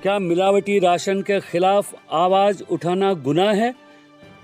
क्या मिलावटी राशन के खिलाफ आवाज उठाना गुनाह है?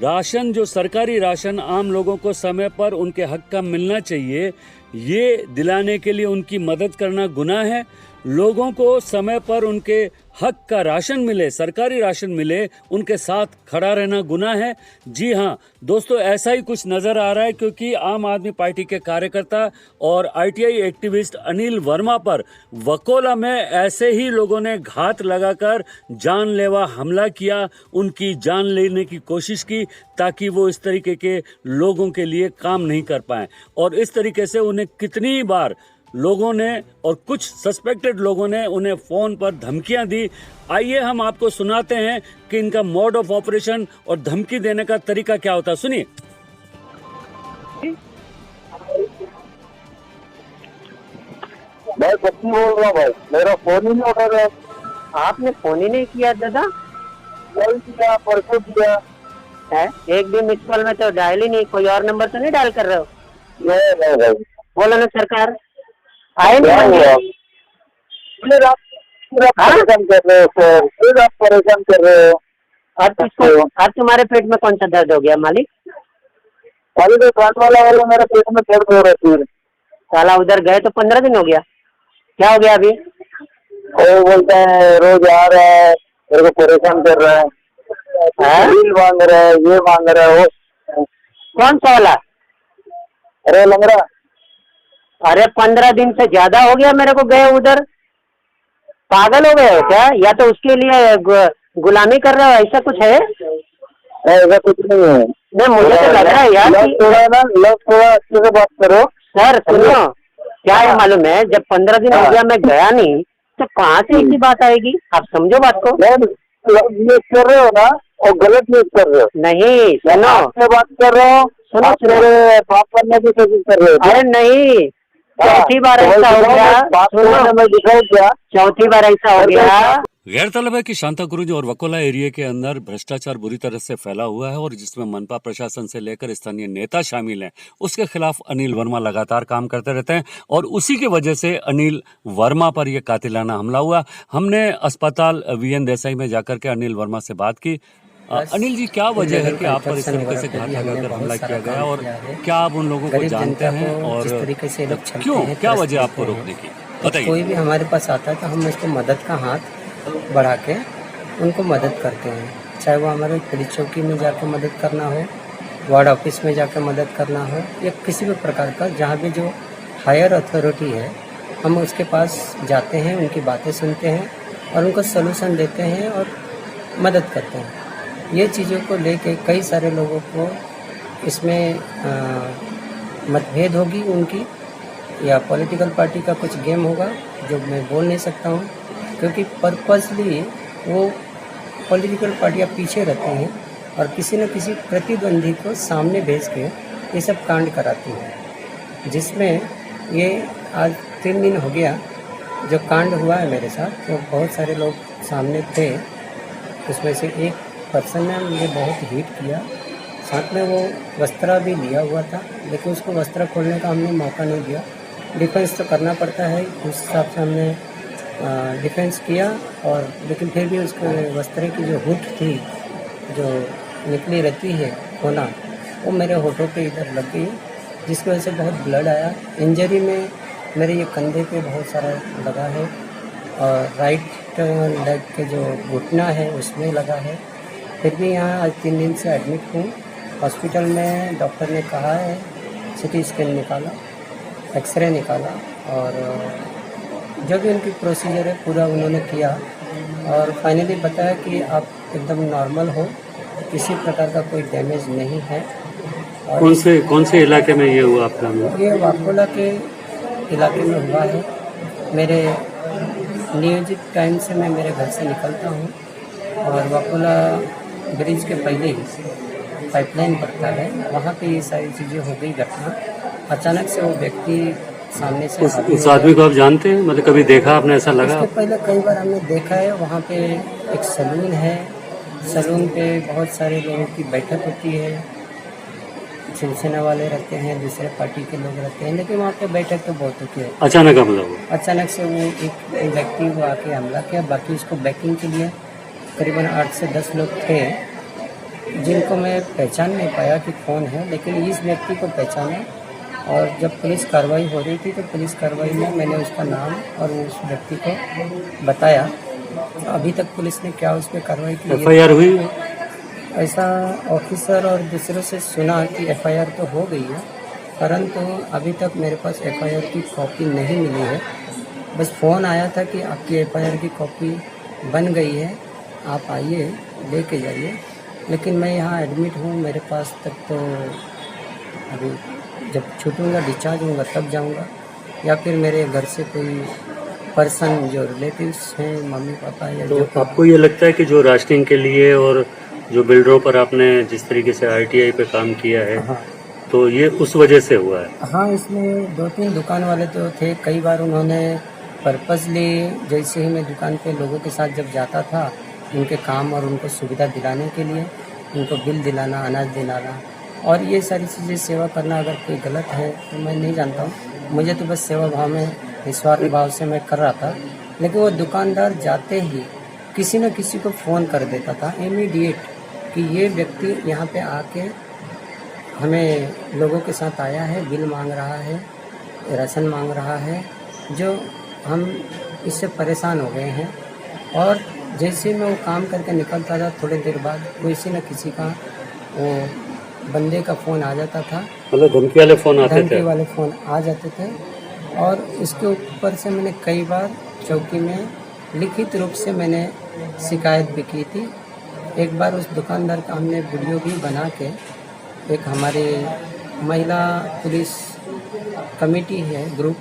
राशन जो सरकारी राशन आम लोगों को समय पर उनके हक का मिलना चाहिए, ये दिलाने के लिए उनकी मदद करना गुनाह है। लोगों को समय पर उनके हक का राशन मिले, सरकारी राशन मिले, उनके साथ खड़ा रहना गुनाह है। जी हाँ दोस्तों, ऐसा ही कुछ नजर आ रहा है, क्योंकि आम आदमी पार्टी के कार्यकर्ता और आईटीआई एक्टिविस्ट अनिल वर्मा पर वकोला में ऐसे ही लोगों ने घात लगाकर जानलेवा हमला किया, उनकी जान लेने की कोशिश की, ताकि वो इस तरीके के लोगों के लिए काम नहीं कर पाए। और इस तरीके से उन्हें कितनी बार लोगों ने और कुछ सस्पेक्टेड लोगों ने उन्हें फोन पर धमकियां दी। आइए हम आपको सुनाते हैं कि इनका मोड ऑफ ऑपरेशन और धमकी देने का तरीका क्या होता है, सुनिए। मैं सच्ची बोल रहा हूँ भाई, मेरा फोन ही नहीं उठा रहा। आपने फोन ही नहीं किया दादा? कल किया, परसों किया है, एक भी मिस कॉल में तो डायल ही नहीं। कोई और नंबर तो नहीं डायल कर रहे हो? नहीं भाई। बोलो ना सरकार, आए क्या नहीं हुआ? फिर आप परेशान कर रहे हो सर, फिर आप परेशान कर रहे हो। आज तुम्हारे पेट में कौन सा दर्द हो गया मालिक? अभी तो काट वाला मेरे पेट में दर्द हो रहा है। फिर साला उधर गए तो 15 दिन हो गया, क्या हो गया अभी? वो बोलता है रोज आ रहा है, मेरे को परेशान कर रहा है, बिल मांग रहा है, ये मांग रहा है, वो कौन सा वाला? अरे लंगड़ा। अरे 15 दिन से ज्यादा हो गया मेरे को गए उधर। पागल हो गए हो क्या? या तो उसके लिए गुलामी कर रहे हो, ऐसा कुछ है? ऐसा कुछ नहीं है। नहीं, मुझे तो लग रहा है यार थोड़ा अच्छे से बात करो। सर सुनो, क्या है मालूम है, जब 15 दिन हो गया मैं गया नहीं, तो कहाँ से ऐसी बात आएगी? आप समझो बात को। यूज कर रहे हो ना, और गलत यूज कर रहे हो। नहीं सुनो, मैं बात कर रहा हूँ, सुनो मेरे बात करने की कोशिश कर रहे हो। अरे नहीं, चौथी बार ऐसा हो गया। सुनो, मैं दिखाऊँ क्या? चौथी बार ऐसा हो गया। गैरतलब है कि शांताकुरुज और वकोला एरिया के अंदर भ्रष्टाचार बुरी तरह से फैला हुआ है, और जिसमें मनपा प्रशासन से लेकर स्थानीय नेता शामिल हैं। उसके खिलाफ अनिल वर्मा लगातार काम करते रहते हैं, और उसी की वजह से अनिल वर्मा पर यह कातिलाना हमला हुआ। हमने अस्पताल वीएन देसाई में जाकर के अनिल वर्मा से बात की। अनिल जी, क्या वजह है कि आप पर इस तरीके से घात लगाकर हमला किया गया, और क्या आप उन लोगों को जानते हैं, और क्यों, क्या वजह आपको रोकने की, बताइए। कोई भी हमारे पास आता है तो हम उसको मदद का हाथ बढ़ा के उनको मदद करते हैं, चाहे वो हमारे पुलिस चौकी में जाकर मदद करना हो, वार्ड ऑफिस में जाकर मदद करना हो, या किसी भी प्रकार का जहाँ भी जो हायर अथॉरिटी है, हम उसके पास जाते हैं, उनकी बातें सुनते हैं और उनको सलूशन देते हैं और मदद करते हैं। ये चीज़ों को लेके कई सारे लोगों को इसमें मतभेद होगी उनकी, या पॉलिटिकल पार्टी का कुछ गेम होगा जो मैं बोल नहीं सकता हूँ, क्योंकि पर्पसली वो पॉलिटिकल पार्टियाँ पीछे रहती हैं और किसी न किसी प्रतिद्वंदी को सामने भेज के ये सब कांड कराती हैं, जिसमें ये आज 3 दिन हो गया जो कांड हुआ है मेरे साथ। तो बहुत सारे लोग सामने थे, उसमें से एक पर्सन ने मुझे बहुत हिट किया, साथ में वो वस्त्र भी लिया हुआ था, लेकिन उसको वस्त्र खोलने का हमने मौका नहीं दिया। डिफेंस तो करना पड़ता है, उस हिसाब से हमने डिफेंस किया, और लेकिन फिर भी उसके वस्त्र की जो हुड थी, जो निकली रहती है कोना, वो मेरे होठों पे इधर लग गई, जिसकी वजह से बहुत ब्लड आया। इंजरी में मेरे ये कंधे पे बहुत सारा लगा है, और राइट लेग के जो घुटना है उसमें लगा है। फिर भी यहाँ आज 3 दिन से एडमिट हूँ। हॉस्पिटल में डॉक्टर ने कहा है, सिटी स्कैन निकाला, एक्सरे निकाला, और जो भी उनकी प्रोसीजर है पूरा उन्होंने किया, और फाइनली बताया कि आप एकदम नॉर्मल हो, किसी प्रकार का कोई डैमेज नहीं है। और कौन से इलाके में ये हुआ आपका? ये वाकोला के इलाके में हुआ है। मेरे नियोजित टाइम से मैं मेरे घर से निकलता हूँ, और वाकोला ब्रिज के पहले ही पाइपलाइन पड़ता है, वहाँ पे ये सारी चीज़ें हो गई घटना। अचानक से वो व्यक्ति सामने से उस आदमी को आप जानते हैं, मतलब कभी देखा आपने, ऐसा लगा? इसके पहले कई बार हमने देखा है। वहाँ पे एक सैलून है, सैलून पे बहुत सारे लोगों की बैठक होती है, शिवसेना वाले रहते हैं, दूसरे पार्टी के लोग रहते हैं, लेकिन वहाँ पे बैठक तो बहुत होती है। अचानक हमला हुआ। अचानक से वो एक व्यक्ति को आके हमला किया, बाकी उसको बैकिंग के लिए करीबन 8 से 10 लोग थे, जिनको मैं पहचान नहीं पाया कि कौन है, लेकिन इस व्यक्ति को पहचाना। और जब पुलिस कार्रवाई हो रही थी तो पुलिस कार्रवाई में मैंने उसका नाम और उस व्यक्ति को बताया। तो अभी तक पुलिस ने क्या उस पर कार्रवाई की, FIR हुई है? ऐसा ऑफिसर और दूसरों से सुना कि FIR तो हो गई है, परंतु अभी तक मेरे पास FIR की कॉपी नहीं मिली है। बस फ़ोन आया था कि आपकी FIR की कॉपी बन गई है, आप आइए लेके जाइए, लेकिन मैं यहाँ एडमिट हूँ, मेरे पास तक तो अभी जब छूटूँगा, डिस्चार्ज होऊंगा तब जाऊँगा, या फिर मेरे घर से कोई पर्सन जो रिलेटिव्स हैं, मम्मी पापा या तो जो आपको ये लगता है कि जो राशनिंग के लिए और जो बिल्डरों पर आपने जिस तरीके से RTI पे काम किया है, हाँ तो ये उस वजह से हुआ है? हाँ, इसमें 2-3 दुकान वाले तो थे, कई बार उन्होंने पर्पसली, जैसे ही मैं दुकान पे लोगों के साथ जब जाता था, उनके काम और उनको सुविधा दिलाने के लिए उनको बिल दिलाना, अनाज दिलाना और ये सारी चीज़ें सेवा करना, अगर कोई गलत है तो मैं नहीं जानता हूँ, मुझे तो बस सेवा भाव में, निस्वार्थ भाव से मैं कर रहा था। लेकिन वो दुकानदार जाते ही किसी न किसी को फ़ोन कर देता था इमीडिएट कि ये व्यक्ति यहाँ पे आके हमें लोगों के साथ आया है, बिल मांग रहा है, राशन मांग रहा है, जो हम इससे परेशान हो गए हैं। और जैसे मैं वो काम करके निकलता था, थोड़ी देर बाद किसी न किसी का वो बंदे का फ़ोन आ जाता था, मतलब धमकी वाले फ़ोन आते थे? धमकी वाले फ़ोन आ जाते थे। और इसके ऊपर से मैंने कई बार चौकी में लिखित रूप से मैंने शिकायत भी की थी। एक बार उस दुकानदार का हमने वीडियो भी बना के, एक हमारे महिला पुलिस कमेटी है ग्रुप,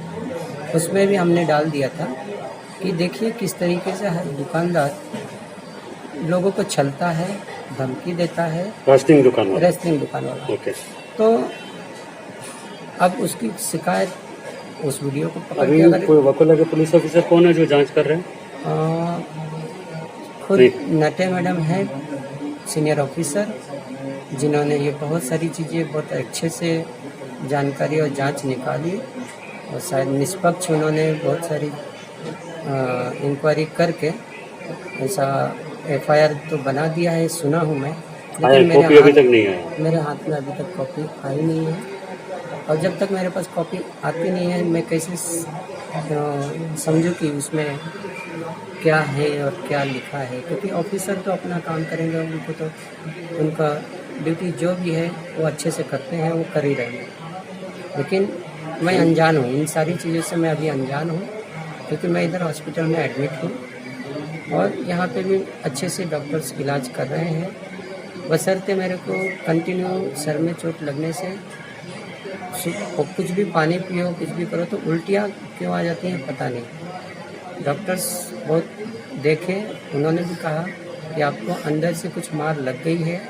उसमें भी हमने डाल दिया था कि देखिए किस तरीके से हर दुकानदार लोगों को छलता है, धमकी देता है, राशनिंग दुकान वाला? रेस्लिंग दुकान वाला। ओके। तो अब उसकी शिकायत, उस वीडियो को पकड़ अभी के अगर कोई वकील के पुलिस ऑफिसर कौन है जो जांच कर रहे हैं? खुद नहीं। नटे मैडम है सीनियर ऑफिसर, जिन्होंने ये बहुत सारी चीज़ें बहुत अच्छे से जानकारी और जांच निकाली, और शायद निष्पक्ष उन्होंने बहुत सारी इंक्वायरी करके ऐसा FIR तो बना दिया है, सुना हूँ मैं, लेकिन कॉपी अभी तक नहीं आया? मेरे हाथ में अभी तक कॉपी आई नहीं है। और जब तक मेरे पास कॉपी आती नहीं है, मैं कैसे समझूं कि उसमें क्या है और क्या लिखा है, क्योंकि ऑफिसर तो अपना काम करेंगे, उनको तो उनका ड्यूटी जो भी है वो अच्छे से करते हैं, वो कर ही रहे हैं। लेकिन मैं अनजान हूँ, इन सारी चीज़ों से मैं अभी अनजान हूँ, क्योंकि मैं इधर हॉस्पिटल में एडमिट हूँ और यहाँ पे भी अच्छे से डॉक्टर्स इलाज कर रहे हैं। बशर्ते मेरे को कंटिन्यू सर में चोट लगने से कुछ भी पानी पियो, कुछ भी करो तो उल्टियाँ क्यों आ जाती हैं पता नहीं। डॉक्टर्स बहुत देखे, उन्होंने भी कहा कि आपको अंदर से कुछ मार लग गई है,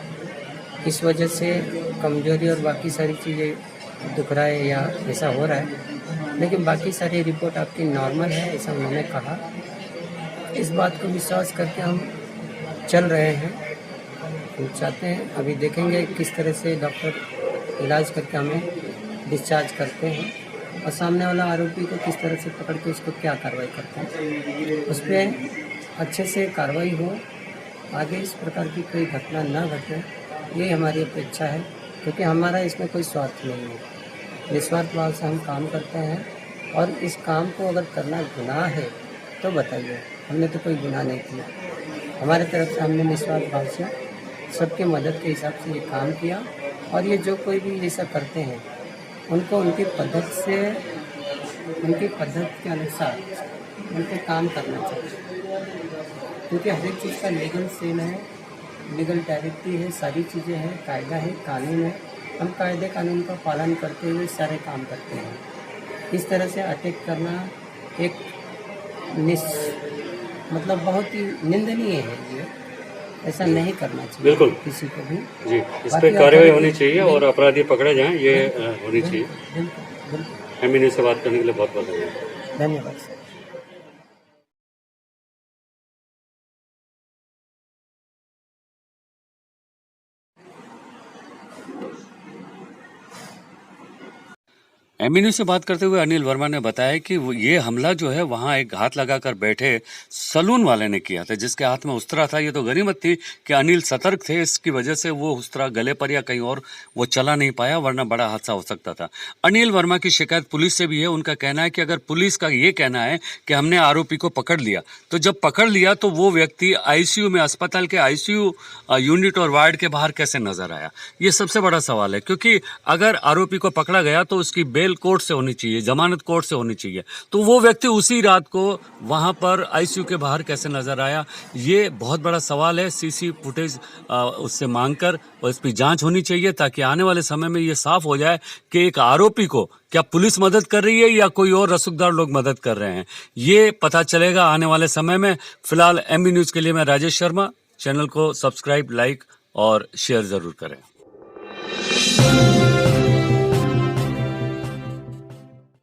इस वजह से कमजोरी और बाकी सारी चीज़ें दुख रहा है या ऐसा हो रहा है, लेकिन बाकी सारी रिपोर्ट आपकी नॉर्मल है, ऐसा उन्होंने कहा। इस बात को विश्वास करके हम चल रहे हैं। हम चाहते हैं, अभी देखेंगे किस तरह से डॉक्टर इलाज करके हमें डिस्चार्ज करते हैं और सामने वाला आरोपी को किस तरह से पकड़ के उसको क्या कार्रवाई करते हैं, उस पर अच्छे से कार्रवाई हो, आगे इस प्रकार की कोई घटना ना घटे, ये हमारी अपेक्षा है, क्योंकि हमारा इसमें कोई स्वार्थ नहीं है। निस्वार्थ भाव से हम काम करते हैं और इस काम को अगर करना गुनाह है तो बताइए, हमने तो कोई गुनाह नहीं किया। हमारे तरफ से हमने निस्वार्थ भाव से सबके मदद के हिसाब से ये काम किया, और ये जो कोई भी ऐसा करते हैं उनको उनकी पद्धत से, उनकी पद्धत के अनुसार उनको काम करना चाहिए, क्योंकि हर एक चीज़ का लीगल सेल है, लीगल डायरेक्टिव है, सारी चीज़ें हैं, कायदा है, कानून है। हम कायदे कानून का पालन करते हुए सारे काम करते हैं। इस तरह से अटैक करना एक मतलब बहुत ही निंदनीय है, ये ऐसा नहीं करना चाहिए बिल्कुल किसी को भी जी। इस पर कार्रवाई होनी चाहिए और अपराधी पकड़े जाएं, ये होनी चाहिए। बिल्कुल बिल्कुल। एम न्यूज़ से बात करने के लिए बहुत बहुत धन्यवाद। धन्यवाद सर। एमबी न्यूज से बात करते हुए अनिल वर्मा ने बताया कि ये हमला जो है वहां एक घात लगाकर बैठे सलून वाले ने किया था, जिसके हाथ में उस्तरा था। ये तो गनीमत थी कि अनिल सतर्क थे, इसकी वजह से वो उस्तरा गले पर या कहीं और वो चला नहीं पाया, वरना बड़ा हादसा हो सकता था। अनिल वर्मा की शिकायत पुलिस से भी है। उनका कहना है कि अगर पुलिस का ये कहना है कि हमने आरोपी को पकड़ लिया, तो जब पकड़ लिया तो वो व्यक्ति आईसीयू में, अस्पताल के आईसीयू यूनिट और वार्ड के बाहर कैसे नजर आया, ये सबसे बड़ा सवाल है। क्योंकि अगर आरोपी को पकड़ा गया तो उसकी बेल कोर्ट से होनी चाहिए, जमानत कोर्ट से होनी चाहिए, तो वो व्यक्ति उसी रात को वहां पर आईसीयू के बाहर कैसे नजर आया, ये बहुत बड़ा सवाल है। सीसी फुटेज उससे मांगकर और इस पर जांच होनी चाहिए, ताकि आने वाले समय में ये साफ हो जाए कि एक आरोपी को क्या पुलिस मदद कर रही है या कोई और रसूखदार लोग मदद कर रहे हैं, ये पता चलेगा आने वाले समय में। फिलहाल एमबी न्यूज के लिए मैं राजेश शर्मा। चैनल को सब्सक्राइब, लाइक और शेयर जरूर करें।